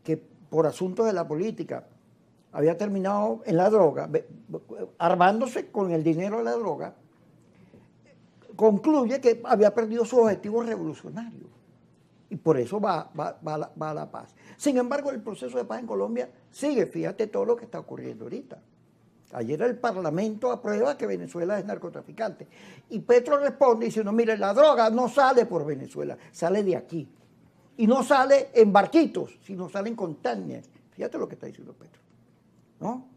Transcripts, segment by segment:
que por asuntos de la política había terminado en la droga, armándose con el dinero de la droga, concluye que había perdido su objetivo revolucionario. Y por eso va a la paz. Sin embargo, el proceso de paz en Colombia sigue. Fíjate todo lo que está ocurriendo ahorita. Ayer el Parlamento aprueba que Venezuela es narcotraficante. Y Petro responde diciendo, mire, la droga no sale por Venezuela, sale de aquí. Y no sale en barquitos, sino sale en containers. Fíjate lo que está diciendo Petro, ¿no?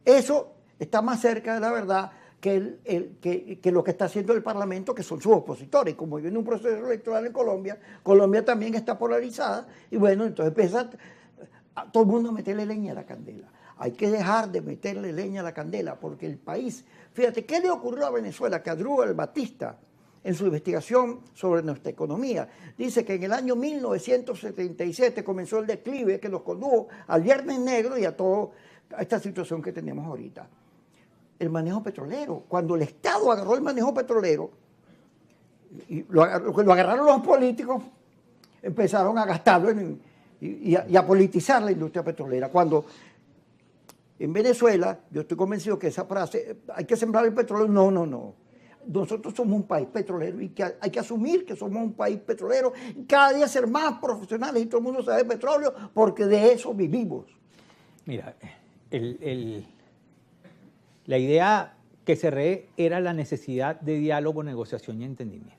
Eso está más cerca de la verdad que lo que está haciendo el Parlamento, que son sus opositores. Y como viene un proceso electoral en Colombia, Colombia también está polarizada, y bueno, entonces empieza a todo el mundo a meterle leña a la candela. Hay que dejar de meterle leña a la candela, porque el país, fíjate, ¿qué le ocurrió a Venezuela? Que Asdrúbal Batista, en su investigación sobre nuestra economía, dice que en el año 1977 comenzó el declive que nos condujo al Viernes Negro y a toda esta situación que tenemos ahorita. El manejo petrolero. Cuando el Estado agarró el manejo petrolero, y lo agarraron los políticos, empezaron a gastarlo y a politizar la industria petrolera. Cuando en Venezuela, yo estoy convencido que esa frase, hay que sembrar el petróleo, no. Nosotros somos un país petrolero y que hay que asumir que somos un país petrolero, y cada día ser más profesionales y todo el mundo sabe de petróleo, porque de eso vivimos. Mira, la idea que cerré era la necesidad de diálogo, negociación y entendimiento.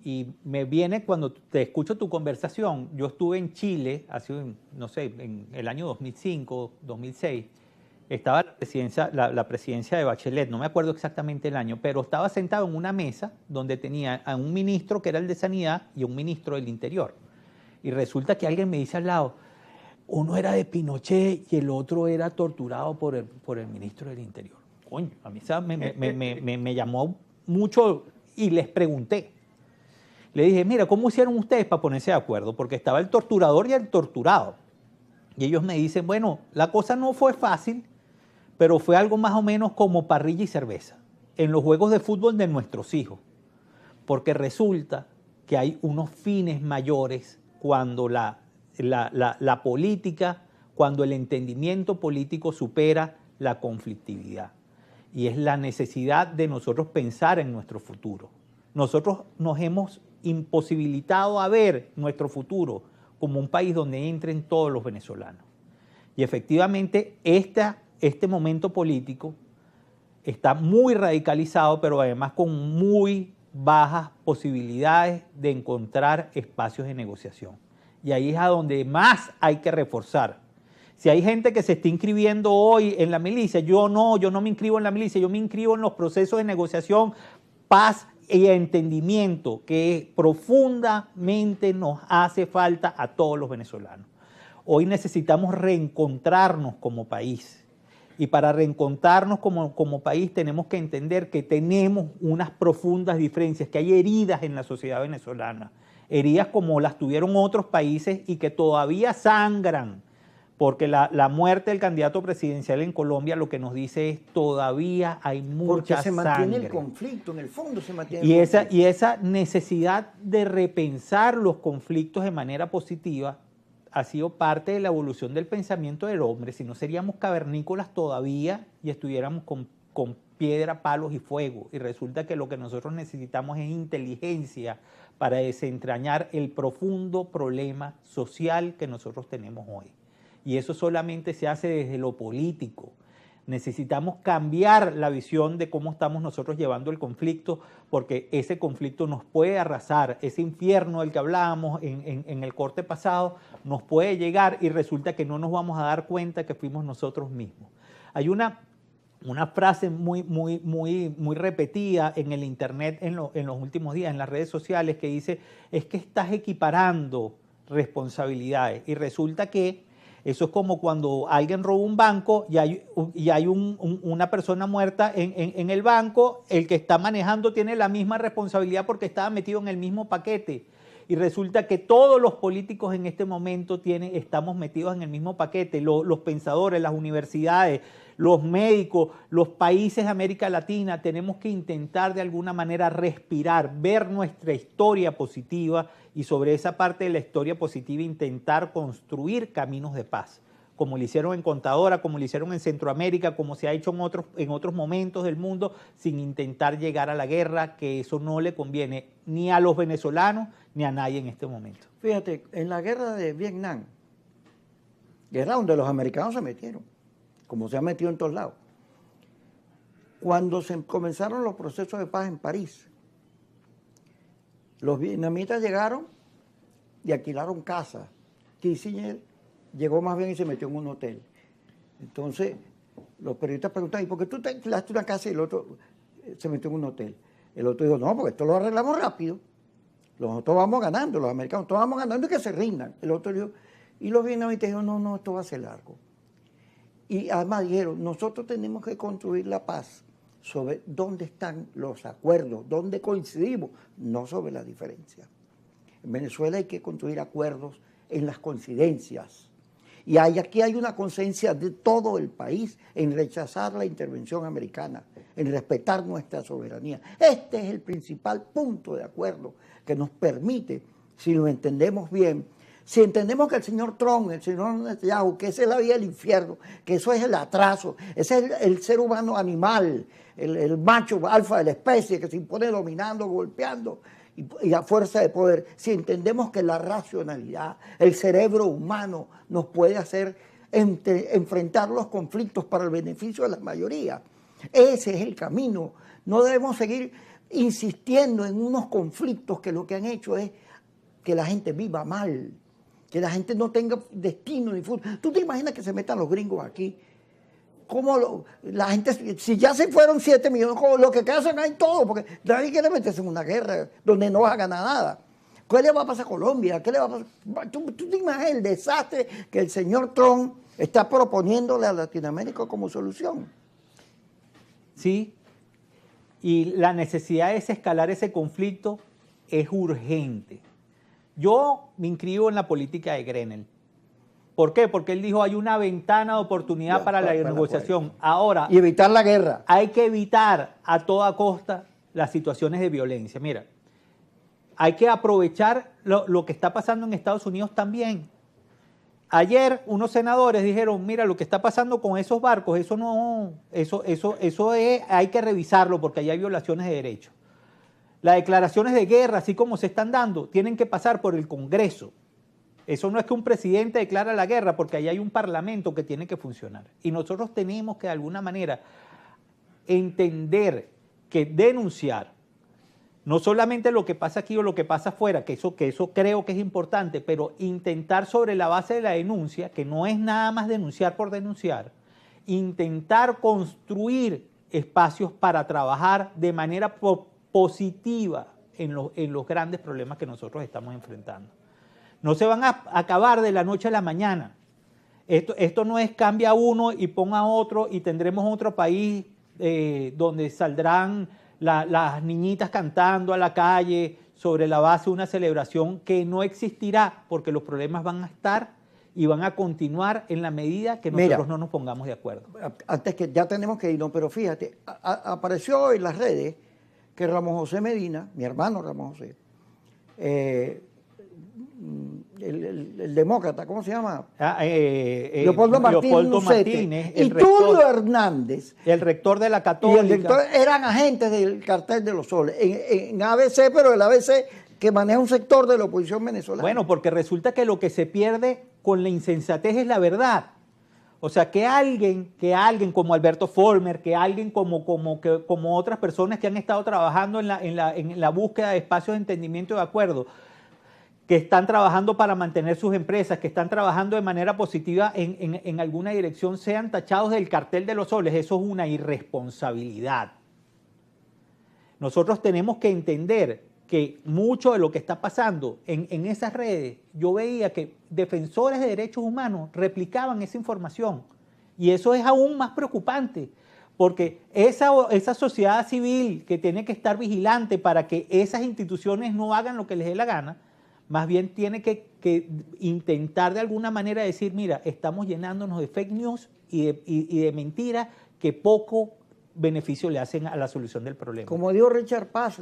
Y me viene cuando te escucho tu conversación. Yo estuve en Chile hace, no sé, en el año 2005, 2006. Estaba la presidencia de Bachelet, no me acuerdo exactamente el año, pero estaba sentado en una mesa donde tenía a un ministro que era el de Sanidad y a un ministro del Interior. Y resulta que alguien me dice al lado, uno era de Pinochet y el otro era torturado por el ministro del Interior. Coño, a mí me llamó mucho y les pregunté. Le dije, mira, ¿cómo hicieron ustedes para ponerse de acuerdo? Porque estaba el torturador y el torturado. Y ellos me dicen, bueno, la cosa no fue fácil, pero fue algo más o menos como parrilla y cerveza en los juegos de fútbol de nuestros hijos. Porque resulta que hay unos fines mayores cuando la política, cuando el entendimiento político supera la conflictividad. Y es la necesidad de nosotros pensar en nuestro futuro. Nosotros nos hemos imposibilitado a ver nuestro futuro como un país donde entren todos los venezolanos. Y efectivamente este momento político está muy radicalizado, pero además con muy bajas posibilidades de encontrar espacios de negociación. Y ahí es a donde más hay que reforzar. Si hay gente que se está inscribiendo hoy en la milicia, yo no me inscribo en la milicia, yo me inscribo en los procesos de negociación, paz y entendimiento que profundamente nos hace falta a todos los venezolanos. Hoy necesitamos reencontrarnos como país. Y para reencontrarnos como país tenemos que entender que tenemos unas profundas diferencias, que hay heridas en la sociedad venezolana, heridas como las tuvieron otros países y que todavía sangran, porque la muerte del candidato presidencial en Colombia lo que nos dice es todavía hay mucha sangre. Porque se mantiene el conflicto, en el fondo se mantiene el conflicto. Y esa necesidad de repensar los conflictos de manera positiva ha sido parte de la evolución del pensamiento del hombre. Si no seríamos cavernícolas todavía y estuviéramos con piedra, palos y fuego. Y resulta que lo que nosotros necesitamos es inteligencia para desentrañar el profundo problema social que nosotros tenemos hoy. Y eso solamente se hace desde lo político. Necesitamos cambiar la visión de cómo estamos nosotros llevando el conflicto, porque ese conflicto nos puede arrasar, ese infierno del que hablábamos en el corte pasado, nos puede llegar y resulta que no nos vamos a dar cuenta que fuimos nosotros mismos. Hay una frase muy repetida en el internet en los últimos días, en las redes sociales, que dice, es que estás equiparando responsabilidades, y resulta que eso es como cuando alguien roba un banco y hay una persona muerta en el banco, el que está manejando tiene la misma responsabilidad porque estaba metido en el mismo paquete. y resulta que todos los políticos en este momento estamos metidos en el mismo paquete, los pensadores, las universidades, los médicos, los países de América Latina, tenemos que intentar de alguna manera respirar, ver nuestra historia positiva y sobre esa parte de la historia positiva intentar construir caminos de paz, como lo hicieron en Contadora, como lo hicieron en Centroamérica, como se ha hecho en otros momentos del mundo, sin intentar llegar a la guerra, que eso no le conviene ni a los venezolanos ni a nadie en este momento. Fíjate, en la guerra de Vietnam, guerra donde los americanos se metieron, como se han metido en todos lados, cuando se comenzaron los procesos de paz en París, los vietnamitas llegaron y alquilaron casas. Kissinger llegó más bien y se metió en un hotel. Entonces, los periodistas preguntan, ¿y por qué tú te alquilaste una casa y el otro se metió en un hotel? El otro dijo, no, porque esto lo arreglamos rápido. Nosotros vamos ganando, los americanos, todos vamos ganando y que se rindan. El otro dijo, y los vietnamitas dijeron, no, esto va a ser largo. Y además dijeron, nosotros tenemos que construir la paz sobre dónde están los acuerdos, dónde coincidimos, no sobre la diferencia. En Venezuela hay que construir acuerdos en las coincidencias. Y aquí hay una conciencia de todo el país en rechazar la intervención americana, en respetar nuestra soberanía. Este es el principal punto de acuerdo que nos permite, si lo entendemos bien, si entendemos que el señor Trump, el señor Netanyahu, que esa es la vía del infierno, que eso es el atraso, ese es el ser humano animal, el macho alfa de la especie que se impone dominando, golpeando, y a fuerza de poder, si entendemos que la racionalidad, el cerebro humano nos puede hacer enfrentar los conflictos para el beneficio de la mayoría, ese es el camino. No debemos seguir insistiendo en unos conflictos que lo que han hecho es que la gente viva mal, que la gente no tenga destino ni futuro. ¿Tú te imaginas que se metan los gringos aquí? ¿Cómo la gente, si ya se fueron 7 millones, lo que hacen hay todo, porque nadie quiere meterse en una guerra donde no vas a ganar nada? ¿Qué le va a pasar a Colombia? ¿Qué le va a pasar? ¿Tú te imaginas el desastre que el señor Trump está proponiéndole a Latinoamérica como solución? Sí, y la necesidad de desescalar ese conflicto es urgente. Yo me inscribo en la política de Grenell. ¿Por qué? Porque él dijo hay una ventana de oportunidad para la negociación. Ahora, y evitar la guerra. Hay que evitar a toda costa las situaciones de violencia. Mira, hay que aprovechar lo que está pasando en Estados Unidos también. Ayer unos senadores dijeron, mira, lo que está pasando con esos barcos, hay que revisarlo porque ahí hay violaciones de derechos. Las declaraciones de guerra, así como se están dando, tienen que pasar por el Congreso. Eso no es que un presidente declara la guerra, porque ahí hay un parlamento que tiene que funcionar. Y nosotros tenemos que de alguna manera entender que denunciar no solamente lo que pasa aquí o lo que pasa afuera, que eso creo que es importante, pero intentar sobre la base de la denuncia, que no es nada más denunciar por denunciar, intentar construir espacios para trabajar de manera positiva en los grandes problemas que nosotros estamos enfrentando. No se van a acabar de la noche a la mañana. Esto no es cambia uno y ponga otro y tendremos otro país donde saldrán las niñitas cantando a la calle sobre la base de una celebración que no existirá porque los problemas van a estar y van a continuar en la medida que nosotros no nos pongamos de acuerdo. Antes que ya tenemos que irnos, pero fíjate, apareció en las redes que Ramón José Medina, mi hermano Ramón José, el demócrata, ¿cómo se llama? Leopoldo Martínez y Tulio Hernández, el rector de la Católica, y el rector eran agentes del Cartel de los Soles en ABC, pero el ABC que maneja un sector de la oposición venezolana. Bueno, porque resulta que lo que se pierde con la insensatez es la verdad. O sea, que alguien como Alberto Folmer, que alguien como otras personas que han estado trabajando en la búsqueda de espacios de entendimiento y de acuerdo, que están trabajando para mantener sus empresas, que están trabajando de manera positiva en alguna dirección, sean tachados del Cartel de los Soles. Eso es una irresponsabilidad. Nosotros tenemos que entender que mucho de lo que está pasando en esas redes, yo veía que defensores de derechos humanos replicaban esa información. Y eso es aún más preocupante, porque esa sociedad civil que tiene que estar vigilante para que esas instituciones no hagan lo que les dé la gana, Más bien tiene que intentar de alguna manera decir, mira, estamos llenándonos de fake news y de mentiras que poco beneficio le hacen a la solución del problema. Como dijo Richard Paz,